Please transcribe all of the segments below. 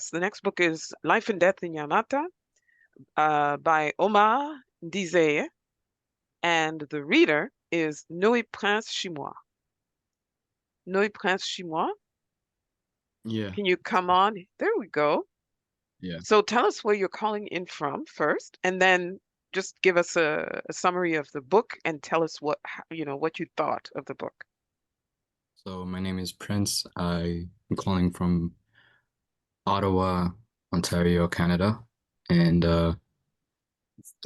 books. The next book is Life and Death in Nyamata by Omar Ndizeye, and the reader is Noé Prince Shimwa. Noé Prince Shimwa, Yeah, can you come on? There we go. yeah. So tell us where you're calling in from first, and then just give us a summary of the book and tell us what you thought of the book. So my name is Prince. I'm calling from Ottawa, Ontario, Canada. And the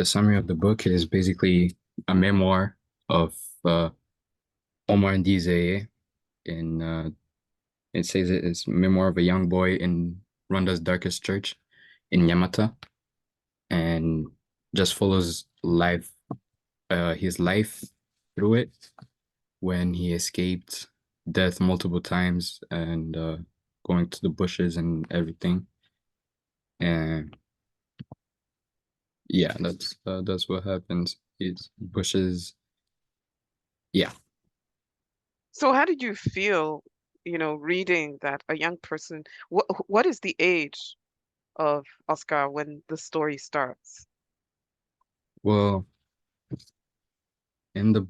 summary of the book is basically a memoir of uh, Omar Ndizeye. In it says it is memoir of a young boy in Rwanda's darkest church in Nyamata, and just follows his life through it when he escaped death multiple times and going to the bushes and everything. And yeah, that's what happens. It's bushes. Yeah. So how did you feel, reading that a young person, what is the age of Oscar when the story starts? Well, in the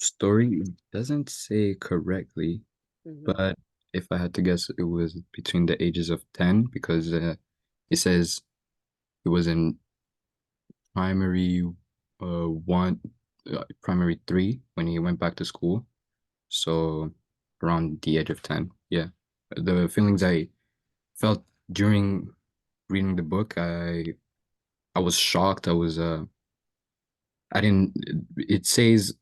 story, it doesn't say correctly, Hmm. but if I had to guess, it was between the ages of 10 because it says it was in primary one, primary three when he went back to school. So around the age of 10. Yeah. The feelings I felt during reading the book, I was shocked. I didn't it says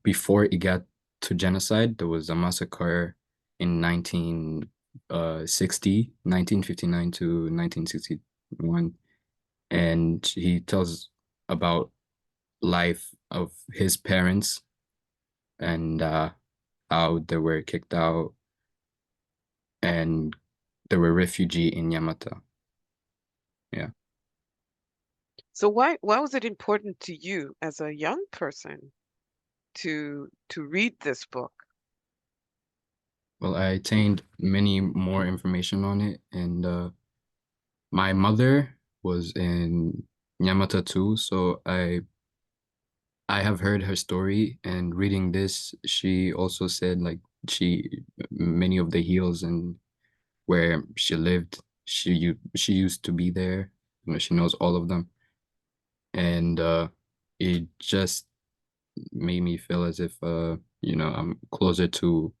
before it got to genocide, there was a massacre in 1959 to 1961. And he tells about life of his parents and how they were kicked out and they were refugee in Yamata. Yeah. So why was it important to you as a young person to read this book? Well, I attained many more information on it, and my mother was in Nyamata too, so I have heard her story, and reading this, she also said like she many of the hills and where she lived, she used to be there. You know, she knows all of them, and it just made me feel as if I'm closer to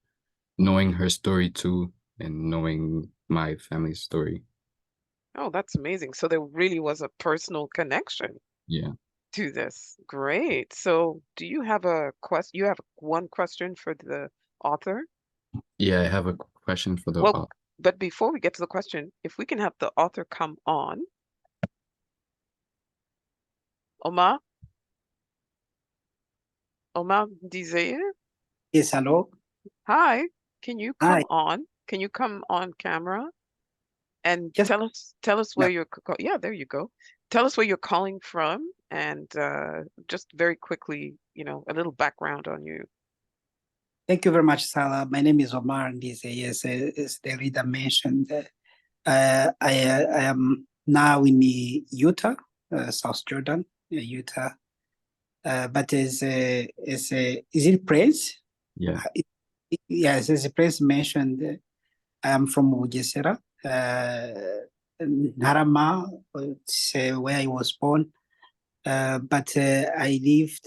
knowing her story too and knowing my family's story. Oh, that's amazing. So there really was a personal connection Yeah. to this. Great. So do you have a question? You have one question for the author? Yeah, I have a question for the Well, but before we get to the question, if we can have the author come on, Omar, Omar Ndizeye, Yes, hello. hi, can you Hi. come on? Can you come on camera and Just tell us yeah. where yeah, there you go. Tell us where you're calling from and just very quickly, a little background on you. Thank you very much, Salah. My name is Omar Ndizeye. Yes, as the reader mentioned, I am now in Utah, South Jordan, Utah. But is it Prince? yeah. Yes, as the Prince mentioned, I am from Bugesera, Narama, it's, where I was born. But I lived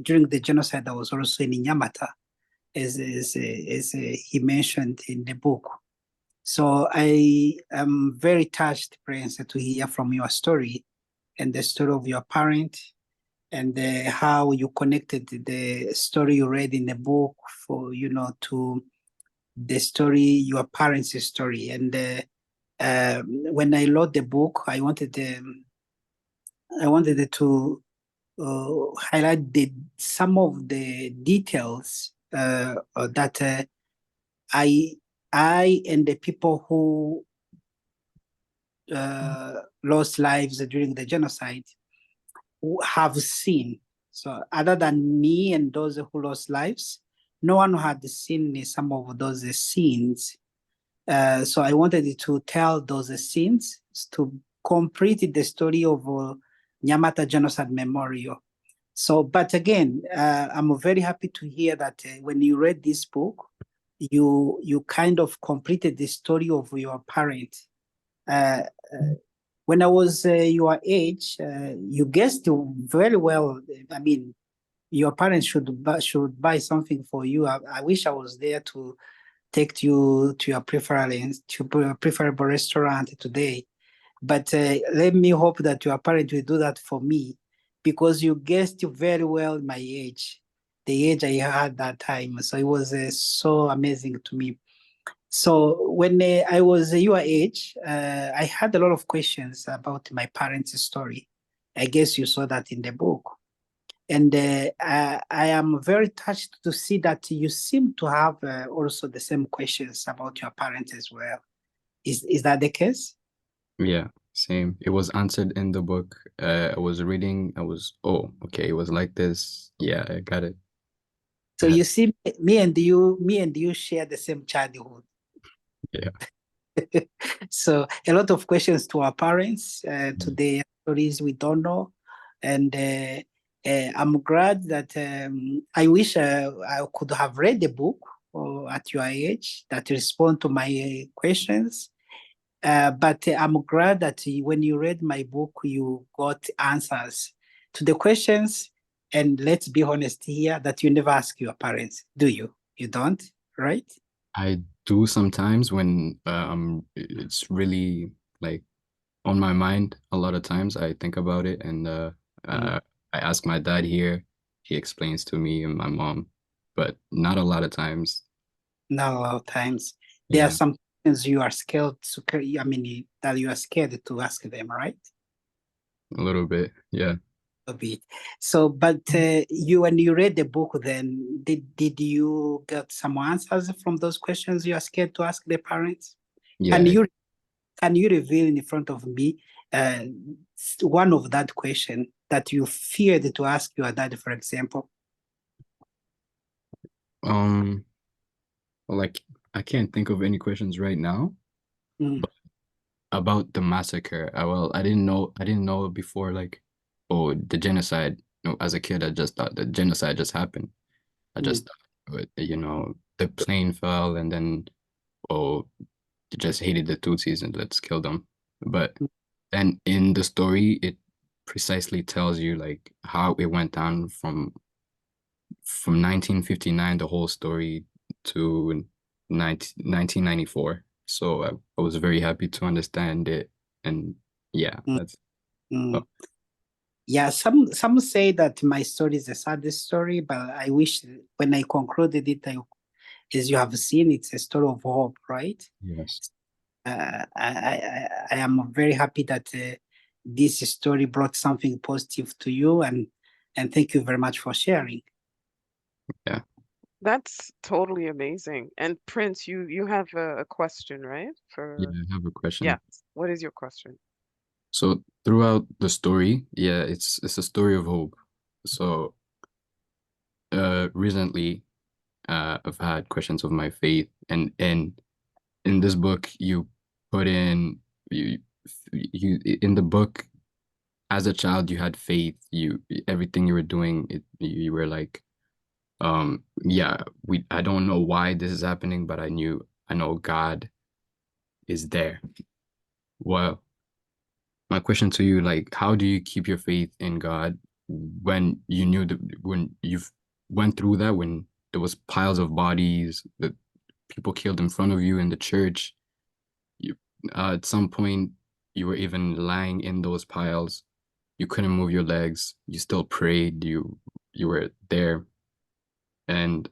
during the genocide. I was also in Nyamata, as he mentioned in the book. So I am very touched, Prince, to hear from your story and the story of your parent and how you connected the story you read in the book for, to the story, your parents' story. And when I wrote the book, I wanted to highlight some of the details that I I and the people who lost lives during the genocide have seen. So other than me and those who lost lives, no one had seen some of those scenes So I wanted to tell those scenes to complete the story of Nyamata Genocide Memorial. So, but again, I'm very happy to hear that when you read this book, you kind of completed the story of your parents. When I was your age, you guessed very well. I mean, your parents should buy something for you. I wish I was there to take you to your preferable restaurant today. But let me hope that your parents will do that for me, because you guessed very well my age, the age I had that time. So it was so amazing to me. So when I was your age, I had a lot of questions about my parents' story. I guess you saw that in the book. And I am very touched to see that you seem to have also the same questions about your parents as well. Is that the case? Yeah, same. It was answered in the book. I was reading. Oh, okay, it was like this. Yeah, I got it. So you see, me and you share the same childhood. Yeah. So a lot of questions to our parents, to the stories we don't know, and I'm glad that I wish I could have read the book at your age that respond to my questions. But I'm glad that when you read my book, you got answers to the questions. And let's be honest here, that you never ask your parents, do you? You don't, right? I do sometimes when it's really like on my mind. A lot of times I think about it, and Mm. I ask my dad here. He explains to me and my mom, but not a lot of times. Not a lot of times. There are Yeah, some things you are scared to, I mean, that you are scared to ask them, right? a little bit. Yeah. A bit. So, but when you read the book, then did you get some answers from those questions you are scared to ask the parents? Can Yeah. you can you reveal in front of me uh, one of that question that you feared to ask your dad, for example? Um, like I can't think of any questions right now, Mm, but about the massacre. I didn't know before, like, oh, the genocide. No, as a kid, I just thought the genocide just happened. I mm, just thought, the plane fell and then, oh, they just hated the Tutsis and let's kill them. But mm, then in the story, it precisely tells you like how it went down from 1959, the whole story, to 1994. So I was very happy to understand it. And yeah, mm, that's mm. oh, Yeah, some say that my story is the saddest story, but I wish when I concluded it, as you have seen, it's a story of hope, right? yes. I am very happy that this story brought something positive to you, and thank you very much for sharing. Yeah. That's totally amazing. And Prince, you have a question, right? Yeah, For I have a Yes. question. What is your question? So throughout the story, yeah, it's a story of hope. So recently I've had questions of my faith, and in this book you put in you in the book, as a child you had faith. You everything you were doing, you were like, yeah, we I don't know why this is happening, but I know God is there. Well, my question to you, like, how do you keep your faith in God when you knew that, when you've went through that, when there was piles of bodies that people killed in front of you in the church? You at some point you were even lying in those piles. You couldn't move your legs. You still prayed. You were there. And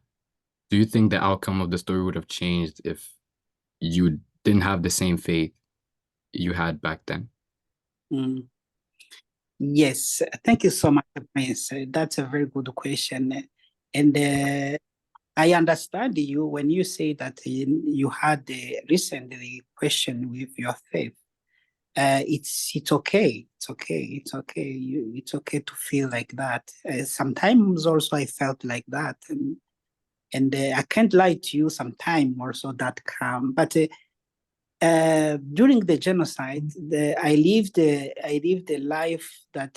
do you think the outcome of the story would have changed if you didn't have the same faith you had back then? Mm. Yes, thank you so much, Prince. That's a very good question. And I understand you when you say that you had recently question with your faith. It's okay. It's okay. It's okay. It's okay to feel like that. Sometimes also I felt like that, and I can't lie to you. Sometimes also that calm, but During the genocide, I lived a life that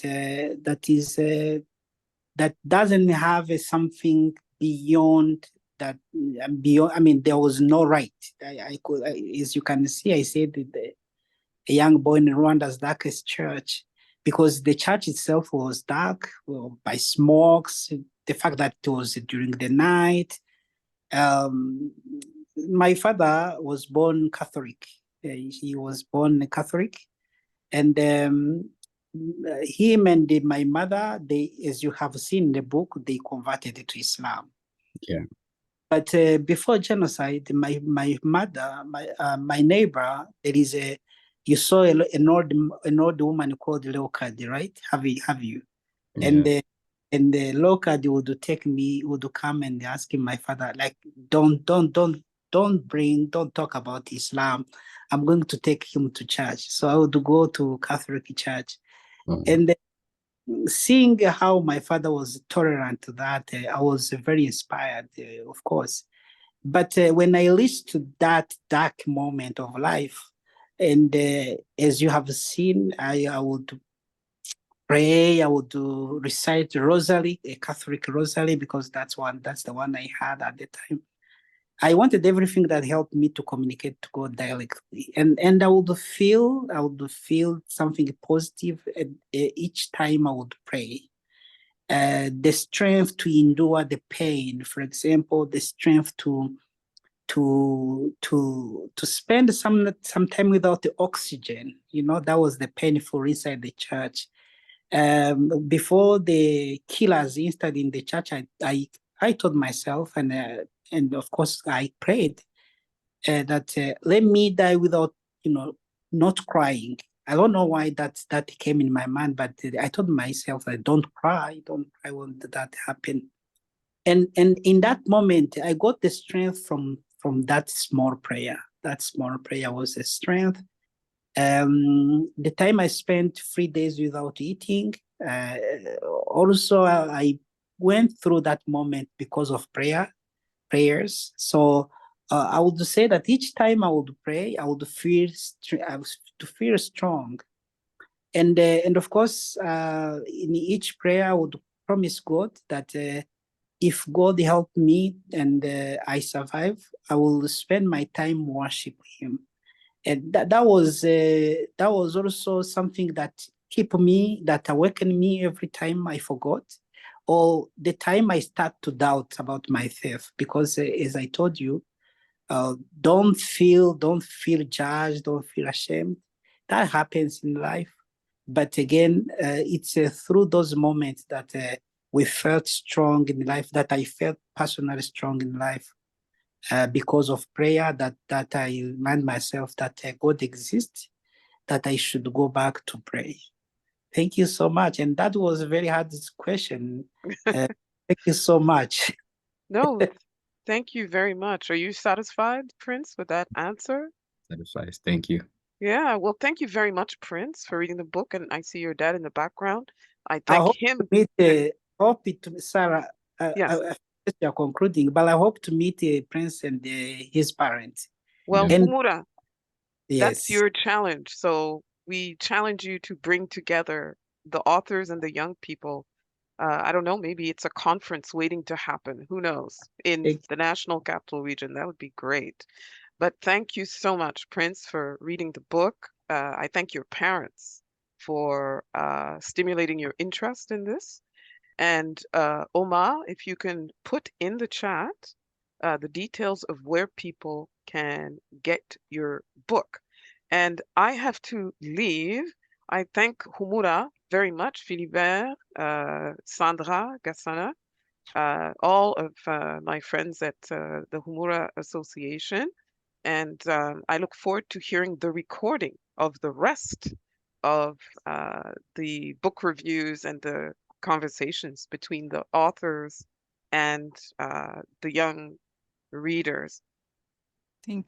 that doesn't have something beyond that. Beyond, I mean, there was no right. As you can see, I said a young boy in Rwanda's darkest church, because the church itself was dark, well, by smokes, the fact that it was during the night. My father was born Catholic. He was born Catholic, and him and my mother, they, as you have seen in the book, they converted to Islam. Yeah. But before genocide, my mother, my neighbor, there is a, you saw an old woman called Leocard, right? Have you? And Yeah. the Leocard would take me, would come and ask him, my father, like, don't talk about Islam. I'm going to take him to church. So I would go to Catholic church, and seeing how my father was tolerant to that, I was very inspired, of course. But when I reached to that dark moment of life, and as you have seen, I would pray, I would recite rosary, a Catholic rosary, because that's the one I had at the time. I wanted everything that helped me to communicate to God directly, and I would feel something positive each time I would pray. The strength to endure the pain, for example, the strength to spend some time without the oxygen. You know, that was the painful inside the church. Before the killers installed in the church, I told myself, and of course I prayed, that let me die without, not crying. I don't know why that came in my mind, but I told myself that don't cry when that happen. And in that moment, I got the strength from that small prayer. That small prayer was a strength. The time I spent 3 days without eating, also I went through that moment because of prayers. So I would say that each time I would pray, I would feel strong. And of course, in each prayer, I would promise God that if God help me and I survive, I will spend my time worship Him. And that was also something that awakened me every time I forgot, or the time I start to doubt about my faith. Because as I told you, don't feel judged, don't feel ashamed. That happens in life, but again, it's through those moments that we felt strong in life, that I felt personally strong in life, because of prayer, that I remind myself that God exists, that I should go back to pray. Thank you so much. And that was a very hard question. Thank you so much. No, thank you very much. Are you satisfied, Prince, with that answer? Satisfied. Thank you. Yeah, well, thank you very much, Prince, for reading the book. And I see your dad in the background. I I thank hope to him. meet, Sarah, Yes. you're concluding, but I hope to meet Prince and his parents. Well, Yeah. And Humura, that's yes, your challenge. So we challenge you to bring together the authors and the young people. I don't know, maybe it's a conference waiting to happen. Who knows? In thank the National Capital Region, that would be great. But thank you so much, Prince, for reading the book. I thank your parents for stimulating your interest in this. And Omar, if you can put in the chat the details of where people can get your book. And I have to leave. I thank Humura very much, Philibert, Sandra, Gassana, all of my friends at the Humura Association. And I look forward to hearing the recording of the rest of the book reviews and the conversations between the authors and the young readers. Thank